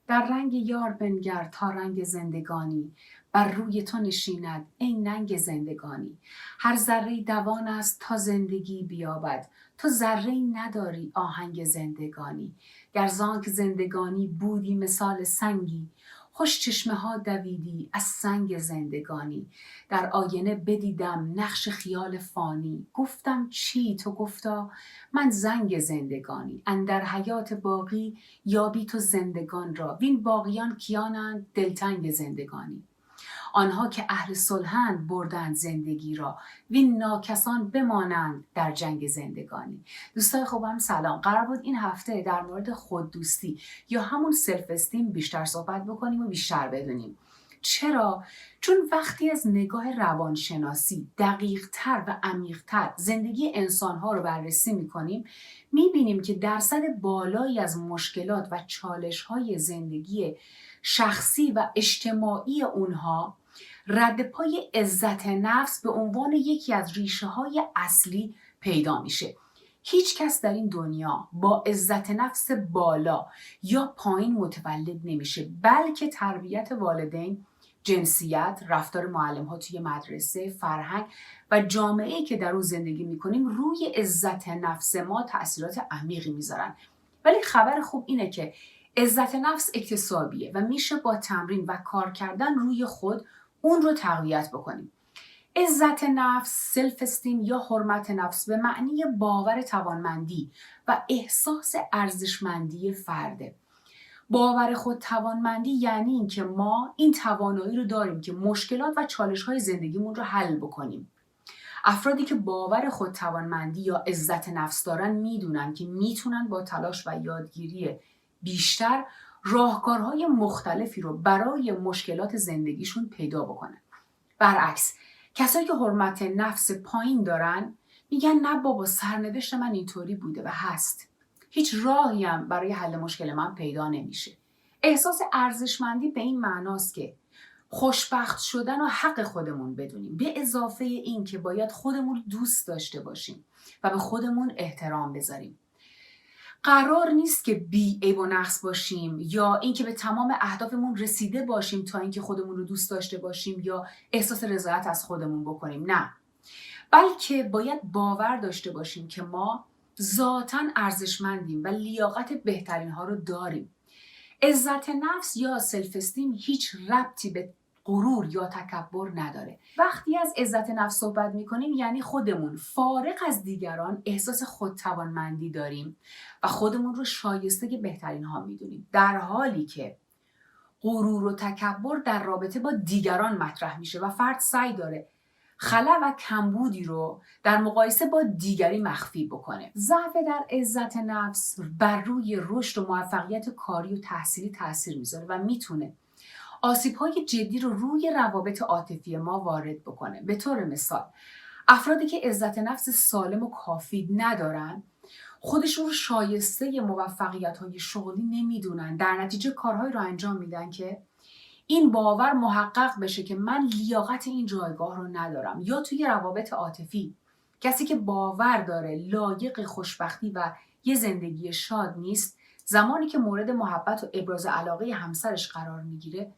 در رنگ یار بنگر تا رنگ زندگانی، بر روی تو نشیند ای ننگ زندگانی. هر ذره دوان است تا زندگی بیابد، تو ذره نداری آهنگ زندگانی. گر زانک زندگانی بودی مثال سنگی، خوش چشمه ها دویدی از سنگ زندگانی. در آینه بدیدم نقش خیال فانی، گفتم چی؟ تو گفتا من زنگ زندگانی. اندر حیات باقی یابی تو زندگان را، وین باقیان کیانند؟ دلتنگ زندگانی. آنها که اهل صلحند بردند زندگی را، وین ناکسان بمانند در جنگ زندگانی. دوستای خوبم سلام. قرار بود این هفته در مورد خوددوستی یا همون سلف استیم بیشتر صحبت بکنیم و بیشتر بدونیم. چرا؟ چون وقتی از نگاه روانشناسی دقیق‌تر و عمیق‌تر زندگی انسان‌ها رو بررسی می‌کنیم، می‌بینیم که درصد بالایی از مشکلات و چالش‌های زندگی شخصی و اجتماعی اونها رد پای عزت نفس به عنوان یکی از ریشه های اصلی پیدا میشه. هیچ کس در این دنیا با عزت نفس بالا یا پایین متولد نمیشه، بلکه تربیت والدین، جنسیت، رفتار معلم ها توی مدرسه، فرهنگ و جامعه‌ای که در اون زندگی میکنیم روی عزت نفس ما تأثیرات عمیقی میذارن. ولی خبر خوب اینه که عزت نفس اکتسابیه و میشه با تمرین و کار کردن روی خود اون رو تقویت بکنیم. عزت نفس، سلف استیم یا حرمت نفس به معنی باور توانمندی و احساس ارزشمندی فرده. باور خود توانمندی یعنی این که ما این توانایی رو داریم که مشکلات و چالش‌های زندگیمون رو حل بکنیم. افرادی که باور خود توانمندی یا عزت نفس دارن میدونن که میتونن با تلاش و یادگیری بیشتر راهکارهای مختلفی رو برای مشکلات زندگیشون پیدا بکنن. برعکس، کسایی که حرمت نفس پایین دارن میگن نه بابا، سرنوشت من اینطوری بوده و هست، هیچ راهی هم برای حل مشکل من پیدا نمیشه. احساس ارزشمندی به این معناست که خوشبخت شدن و حق خودمون بدونیم، به اضافه این که باید خودمون دوست داشته باشیم و به خودمون احترام بذاریم. قرار نیست که بی عیب و نقص باشیم یا اینکه به تمام اهدافمون رسیده باشیم تا اینکه خودمون رو دوست داشته باشیم یا احساس رضایت از خودمون بکنیم. نه، بلکه باید باور داشته باشیم که ما ذاتاً ارزشمندیم و لیاقت بهترین ها رو داریم. عزت نفس یا سلف استیم هیچ ربطی به غرور یا تکبر نداره. وقتی از عزت نفس صحبت میکنیم یعنی خودمون فارغ از دیگران احساس خودتوانمندی داریم و خودمون رو شایسته بهترین ها میدونیم، در حالی که غرور و تکبر در رابطه با دیگران مطرح میشه و فرد سعی داره خلا و کمبودی رو در مقایسه با دیگری مخفی بکنه. ضعف در عزت نفس بر روی رشد و موفقیت کاری و تحصیلی تاثیر میذاره و میتونه آسیب‌های جدی رو روی روابط عاطفی ما وارد بکنه. به طور مثال، افرادی که عزت نفس سالم و کافی ندارن خودشون رو شایسته موفقیت‌های شغلی نمیدونن، در نتیجه کارهایی رو انجام میدن که این باور محقق بشه که من لیاقت این جایگاه رو ندارم. یا توی روابط عاطفی کسی که باور داره لایق خوشبختی و یه زندگی شاد نیست، زمانی که مورد محبت و ابراز علاقه همسرش قرار میگیره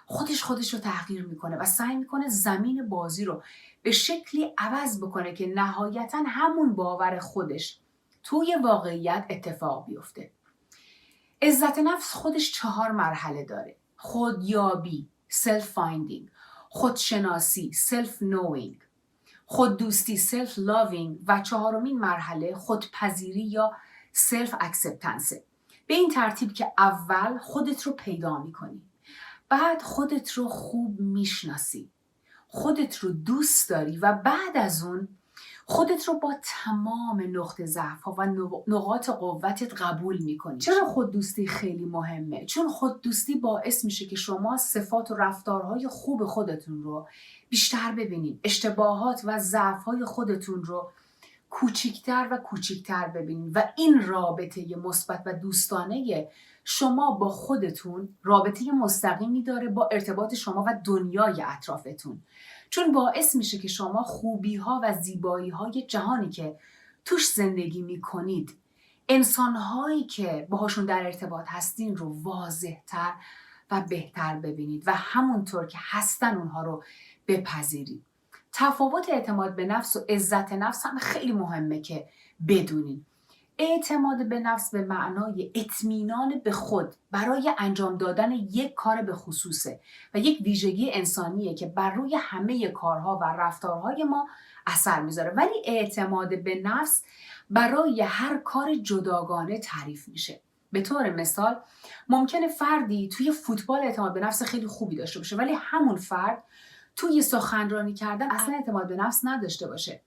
خودش رو تحقیر میکنه و سعی میکنه زمین بازی رو به شکلی عوض بکنه که نهایتاً همون باور خودش توی واقعیت اتفاق بیفته. عزت نفس خودش 4 مرحله داره: خودیابی، self finding، خودشناسی، self knowing، خوددوستی، self loving و 4مین مرحله خودپذیری یا self acceptance. به این ترتیب که اول خودت رو پیدا میکنی، بعد خودت رو خوب میشناسی، خودت رو دوست داری و بعد از اون خودت رو با تمام نقطه ضعف‌ها و نقاط قوتت قبول می‌کنی. چرا خوددوستی خیلی مهمه؟ چون خوددوستی باعث میشه که شما صفات و رفتارهای خوب خودتون رو بیشتر ببینید، اشتباهات و ضعف‌های خودتون رو کوچیک‌تر و کوچیک‌تر ببینید و این رابطه مثبت و دوستانه شما با خودتون رابطه مستقیمی داره با ارتباط شما و دنیای اطرافتون، چون باعث میشه که شما خوبی‌ها و زیبایی‌های جهانی که توش زندگی می‌کنید انسانهایی که باهاشون در ارتباط هستین رو واضح‌تر و بهتر ببینید و همونطور که هستن اونها رو بپذیرید. تفاوت اعتماد به نفس و عزت نفس هم خیلی مهمه که بدونید. اعتماد به نفس به معنای اطمینان به خود برای انجام دادن یک کار به خصوصه و یک ویژگی انسانیه که بر روی همه کارها و رفتارهای ما اثر میذاره. ولی اعتماد به نفس برای هر کار جداگانه تعریف میشه. به طور مثال ممکنه فردی توی فوتبال اعتماد به نفس خیلی خوبی داشته باشه ولی همون فرد توی سخنرانی کردن اصلا اعتماد به نفس نداشته باشه.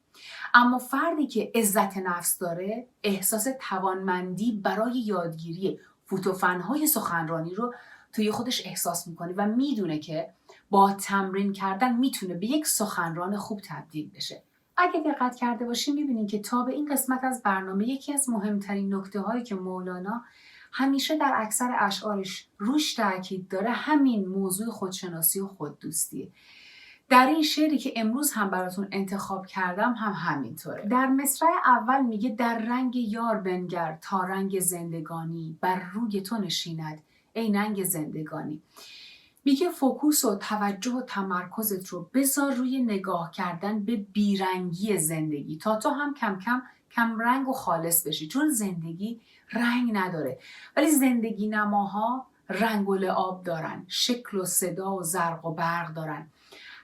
اما فردی که عزت نفس داره احساس توانمندی برای یادگیری فوتوفن‌های سخنرانی رو توی خودش احساس میکنه و میدونه که با تمرین کردن میتونه به یک سخنران خوب تبدیل بشه. اگه دقت کرده باشیم میبینیم که تا به این قسمت از برنامه یکی از مهمترین نکته هایی که مولانا همیشه در اکثر اشعارش روش تاکید داره همین موضوع خودشناسی و خوددوستیه. در این شعری که امروز هم براتون انتخاب کردم هم همینطوره. در مصرع اول میگه در رنگ یار بنگر تا رنگ زندگانی، بر روی تو نشیند ای ننگ زندگانی. میگه فوکوس و توجه و تمرکزت رو بذار روی نگاه کردن به بیرنگی زندگی تا تو هم کم کم کم رنگ و خالص بشی، چون زندگی رنگ نداره ولی زندگی نماها رنگ و لعاب دارن، شکل و صدا و زرق و برق دارن،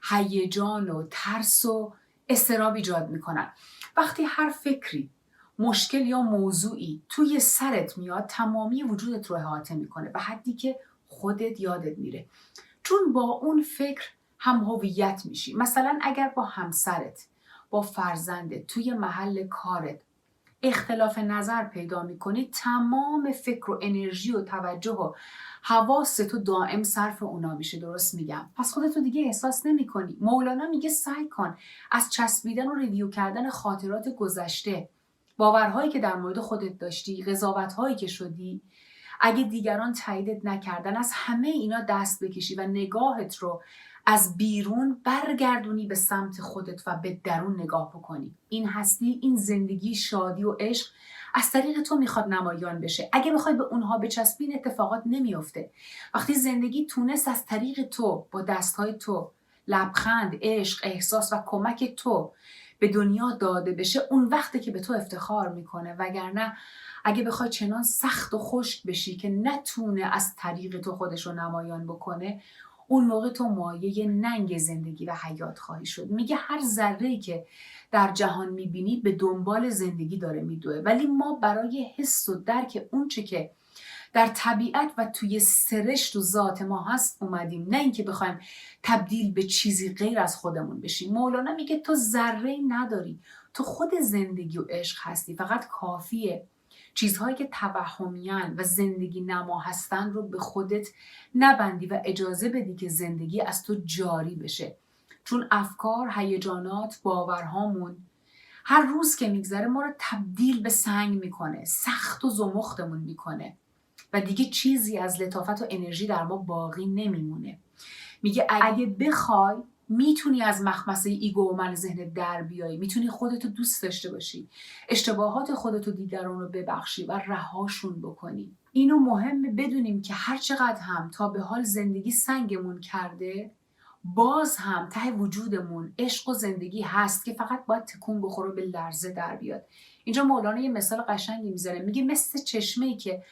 هیجان و ترس و اضطراب ایجاد میکنن. وقتی هر فکری، مشکل یا موضوعی توی سرت میاد تمامی وجودت رو احاطه میکنه به حدی که خودت یادت میره، چون با اون فکر هم هویت میشی. مثلا اگر با همسرت، با فرزندت توی محل کارت اختلاف نظر پیدا میکنی تمام فکر و انرژی و توجه و حواستو دائم صرف اونا میشه. درست میگم؟ پس خودتو دیگه احساس نمیکنی. مولانا میگه سعی کن از چسبیدن و ریویو کردن خاطرات گذشته، باورهایی که در مورد خودت داشتی، قضاوت‌هایی که شدی، اگه دیگران تاییدت نکردن، از همه اینا دست بکشی و نگاهت رو از بیرون برگردونی به سمت خودت و به درون نگاه بکنی. این هستی، این زندگی، شادی و عشق از طریق تو میخواد نمایان بشه. اگه بخوای به اونها بچسبی این اتفاقات نمیافته. وقتی زندگی تونست از طریق تو، با دستهای تو، لبخند، عشق، احساس و کمک تو به دنیا داده بشه، اون وقته که به تو افتخار میکنه. وگرنه اگه بخوای چنان سخت و خشک بشی که نتونه از طریق تو خودش رو نمایان بکنه، اون موقع تو مایه ننگ زندگی و حیات خواهی شد. میگه هر ذره‌ای که در جهان میبینی به دنبال زندگی داره میدوه، ولی ما برای حس و درک اون چه که در طبیعت و توی سرشت و ذات ما هست اومدیم، نه اینکه بخوایم تبدیل به چیزی غیر از خودمون بشیم. مولانا میگه تو ذره‌ای نداری، تو خود زندگی و عشق هستی. فقط کافیه چیزهایی که توهمیان و زندگی نما هستن رو به خودت نبندی و اجازه بدی که زندگی از تو جاری بشه. چون افکار، هیجانات، باورهامون هر روز که میگذره ما رو تبدیل به سنگ میکنه، سخت و زمختمون میکنه و دیگه چیزی از لطافت و انرژی در ما باقی نمیمونه. میگه اگه بخوای میتونی از مخمسه ایگو و من ذهنت در بیایی، میتونی خودتو دوست داشته باشی، اشتباهات خودتو دیگران رو ببخشی و رهاشون بکنی. اینو مهمه بدونیم که هر چقدر هم تا به حال زندگی سنگمون کرده، باز هم ته وجودمون عشق و زندگی هست که فقط باید تکون بخوره و به لرزه در بیاد. اینجا مولانا یه مثال قشنگی میزنه، میگه مثل چشمه‌ای که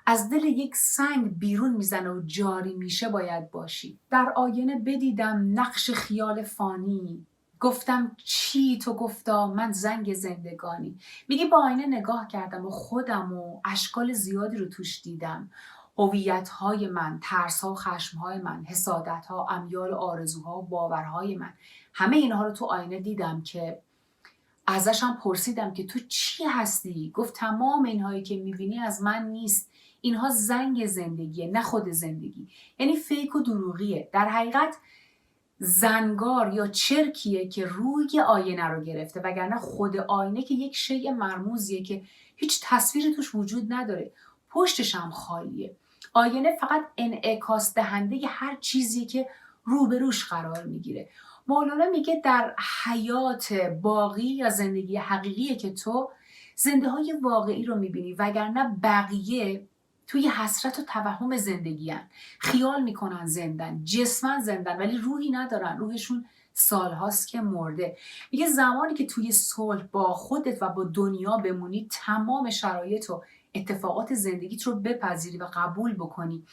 از دل یک سنگ بیرون میزنه و جاری میشه باید باشی. در آینه بدیدم نقش خیال فانی، گفتم چی تو گفتا من زنگ زندگانی. میگه با آینه نگاه کردم و خودم و اشکال زیادی رو توش دیدم، هویت‌های من، ترس‌ها و خشم‌های من، حسادت‌ها، امیال و آرزوها و باورهای من، همه اینها رو تو آینه دیدم که ازشم پرسیدم که تو چی هستی؟ گفت تمام اینهایی که میبینی از من نیست، اینها زنگ زندگیه نه خود زندگی. یعنی فیک و دروغیه. در حقیقت زنگار یا چرکیه که روی آینه رو گرفته، وگرنه خود آینه که یک شیء مرموزیه که هیچ تصویری توش وجود نداره، پشتش هم خالیه. آینه فقط انعکاس دهنده هر چیزی که روبروش قرار میگیره. مولانا میگه در حیات باقی یا زندگی حقیقیه که تو زنده های واقعی رو میبینی، وگرنه بقیه توی حسرت و توهم زندگی هن. خیال میکنن زندن، جسمن زندن، ولی روحی ندارن. روحشون سالهاست که مرده. میگه زمانی که توی صلح با خودت و با دنیا بمونی، تمام شرایط و اتفاقات زندگیت رو بپذیری و قبول بکنی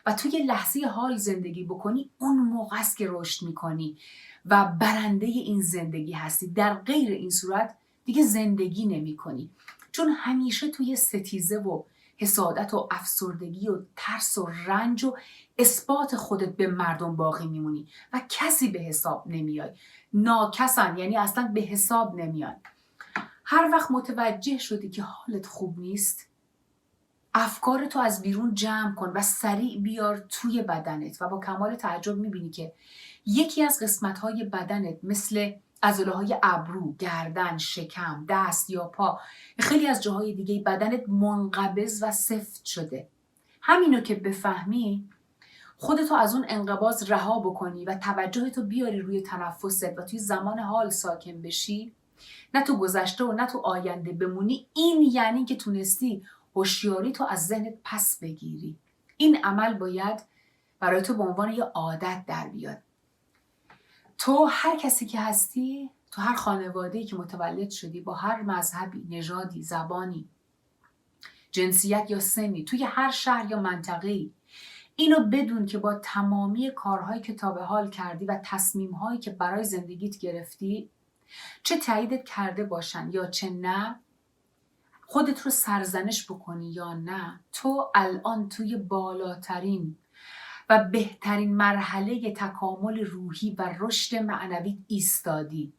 و توی لحظه حال زندگی بکنی، اون موقع است که رشد میکنی و برنده این زندگی هستی. در غیر این صورت دیگه زندگی نمی کنی، چون همیشه توی ستیزه و حسادت و افسردگی و ترس و رنج و اثبات خودت به مردم باقی میمونی و کسی به حساب نمیای. ناکسن، یعنی اصلا به حساب نمیان. هر وقت متوجه شدی که حالت خوب نیست، افکارتو از بیرون جمع کن و سریع بیار توی بدنت و با کمال تعجب میبینی که یکی از قسمت‌های بدنت مثل عضله‌های ابرو، گردن، شکم، دست یا پا، خیلی از جاهای دیگه بدنت منقبض و سفت شده. همینو که بفهمی، خودتو از اون انقباض رها بکنی و توجهتو بیاری روی تنفست و توی زمان حال ساکن بشی، نه تو گذشته و نه تو آینده بمونی، این یعنی که تونستی هوشیاری تو از ذهنت پس بگیری. این عمل باید برای تو به عنوان یه عادت در بیاد. تو هر کسی که هستی، تو هر خانواده‌ای که متولد شدی، با هر مذهبی، نژادی، زبانی، جنسیت یا سنی، توی هر شهر یا منطقه‌ای، اینو بدون که با تمامی کارهایی که تا به حال کردی و تصمیم‌هایی که برای زندگیت گرفتی، چه تاییدت کرده باشن یا چه نه، خودت رو سرزنش بکنی یا نه، تو الان توی بالاترین و بهترین مرحله تکامل روحی و رشد معنوی ایستادی.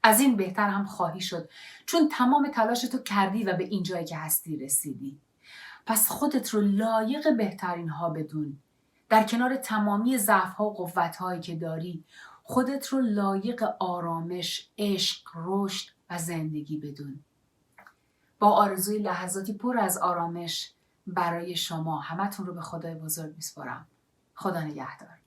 از این بهتر هم خواهی شد، چون تمام تلاشتو کردی و به این جایی که هستی رسیدی. پس خودت رو لایق بهترین ها بدون. در کنار تمامی ضعف ها و قوت هایی که داری، خودت رو لایق آرامش، عشق، رشد و زندگی بدون. با آرزوی لحظاتی پر از آرامش برای شما. همتون رو به خدای بزرگ میسپارم. خدا نگهدار.